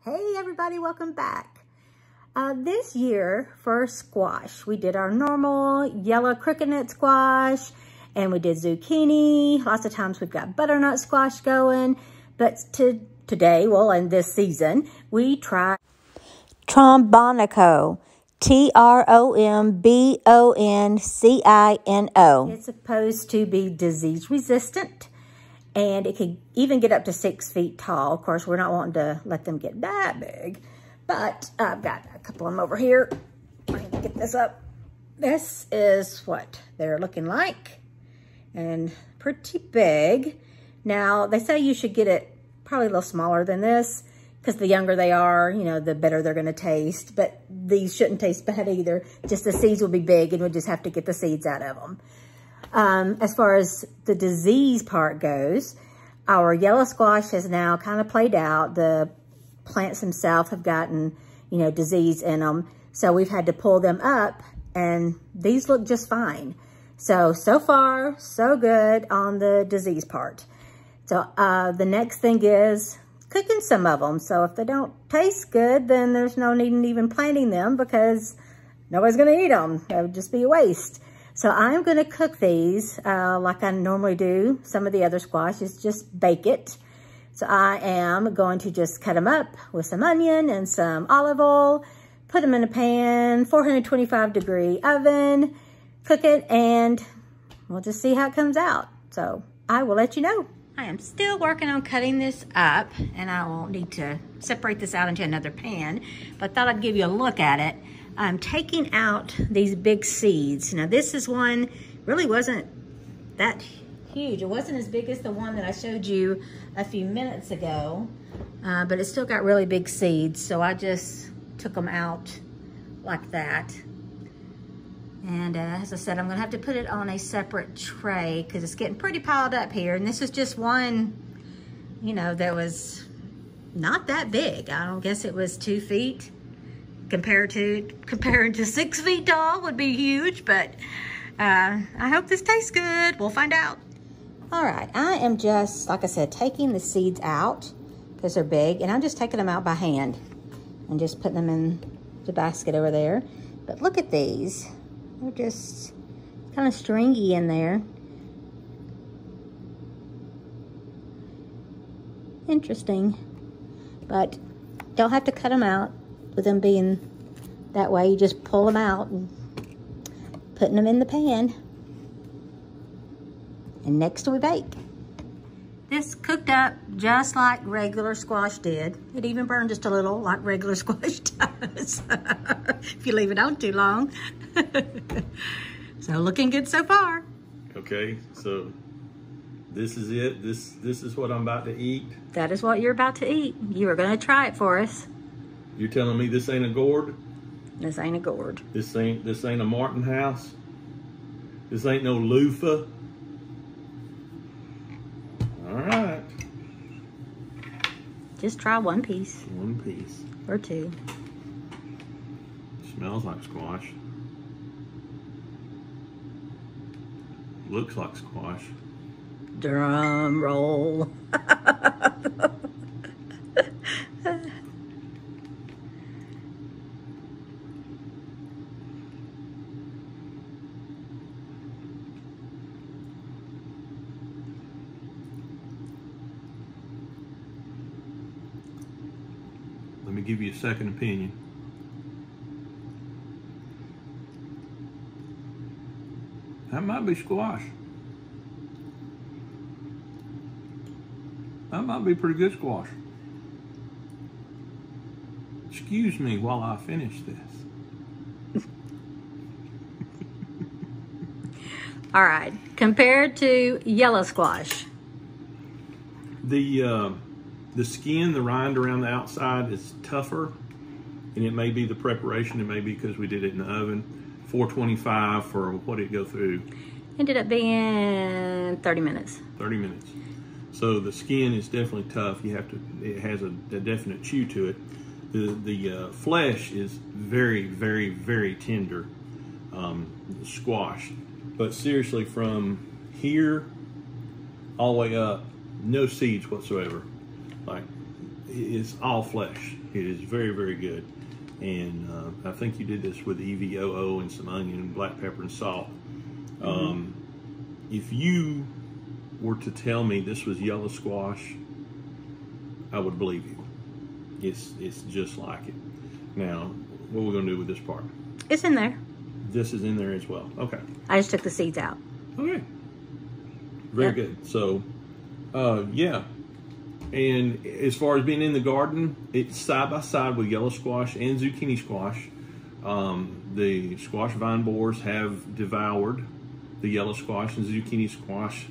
Hey everybody, welcome back. This year for squash, we did our normal yellow cricket nut squash and we did zucchini. Lots of times we've got butternut squash going, but today, well, in this season, we tried Tromboncino, Tromboncino. It's supposed to be disease resistant. And it could even get up to 6 feet tall. Of course, we're not wanting to let them get that big. But I've got a couple of them over here. I need to get this up. This is what they're looking like. And pretty big. Now, they say you should get it probably a little smaller than this. Because the younger they are, you know, the better they're going to taste. But these shouldn't taste bad either. Just the seeds will be big and we'll just have to get the seeds out of them. As far as the disease part goes, our yellow squash has now kind of played out. The plants themselves have gotten, you know, disease in them. So we've had to pull them up and these look just fine. So far, so good on the disease part. So the next thing is cooking some of them. So if they don't taste good, then there's no need in even planting them because nobody's going to eat them. That would just be a waste. So I'm going to cook these like I normally do. Some of the other squash is just bake it. So I am going to just cut them up with some onion and some olive oil, put them in a pan, 425-degree oven, cook it, and we'll just see how it comes out. So I will let you know. I am still working on cutting this up, and I will need to separate this out into another pan, but I thought I'd give you a look at it. I'm taking out these big seeds. Now this is one, really wasn't that huge. It wasn't as big as the one that I showed you a few minutes ago, but it still got really big seeds. So I just took them out like that. And as I said, I'm gonna have to put it on a separate tray because it's getting pretty piled up here. And this is just one, you know, that was not that big. I don't guess it was 2 feet. Comparing to 6 feet tall would be huge, but I hope this tastes good. We'll find out. All right, I am just, like I said, taking the seeds out because they're big, and I'm just taking them out by hand and just putting them in the basket over there. But look at these. They're just kind of stringy in there. Interesting, but don't have to cut them out. With them being that way, you just pull them out and putting them in the pan. And next we bake. This cooked up just like regular squash did. It even burned just a little like regular squash does if you leave it on too long. So looking good so far. Okay, so this is it. This is what I'm about to eat. That is what you're about to eat. You are going to try it for us. You're telling me this ain't a gourd? This ain't a gourd. This ain't a Martin house? This ain't no loofah? All right. Just try one piece. One piece. Or two. Smells like squash. Looks like squash. Drum roll. Let me give you a second opinion. That might be squash. That might be pretty good squash. Excuse me while I finish this. All right, compared to yellow squash. The skin, the rind around the outside is tougher, and it may be the preparation, it may be because we did it in the oven. 425 for what did it go through? Ended up being 30 minutes. 30 minutes. So the skin is definitely tough. You have to, it has a definite chew to it. The flesh is very, very, very tender squash. But seriously, from here all the way up, no seeds whatsoever. Like, it's all flesh. It is very, very good. And I think you did this with EVOO and some onion and black pepper and salt. If you were to tell me this was yellow squash, I would believe you. It's just like it. Now, what are we gonna do with this part? It's in there. This is in there as well. Okay. I just took the seeds out. Okay. Very good. So, yeah. And as far as being in the garden, it's side by side with yellow squash and zucchini squash. The squash vine borers have devoured the yellow squash and zucchini squash,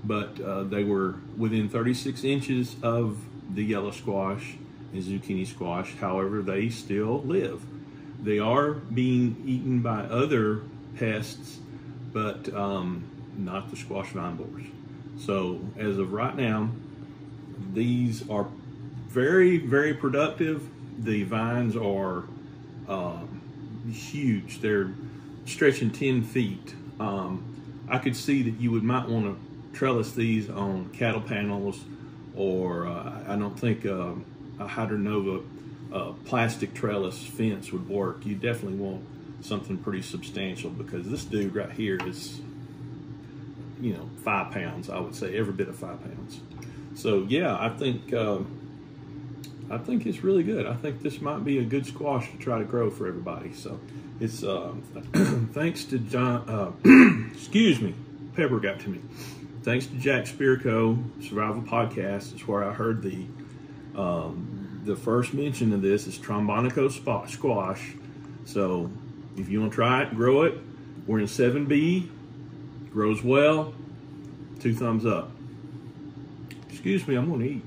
but they were within 36 inches of the yellow squash and zucchini squash. However, they still live. They are being eaten by other pests, but not the squash vine borers. So as of right now, these are very, very productive. The vines are huge. They're stretching 10 feet. I could see that you might want to trellis these on cattle panels, or I don't think a Hydronova plastic trellis fence would work. You definitely want something pretty substantial, because this dude right here is, 5 pounds. I would say every bit of 5 pounds. So yeah, I think it's really good. I think this might be a good squash to try to grow for everybody. So it's thanks to John. Excuse me, pepper got to me. Thanks to Jack Spirko, Survival Podcast. It's where I heard the first mention of this is Tromboncino Squash. So if you want to try it, grow it. We're in 7B. Grows well. 2 thumbs up. Excuse me, I'm going to eat.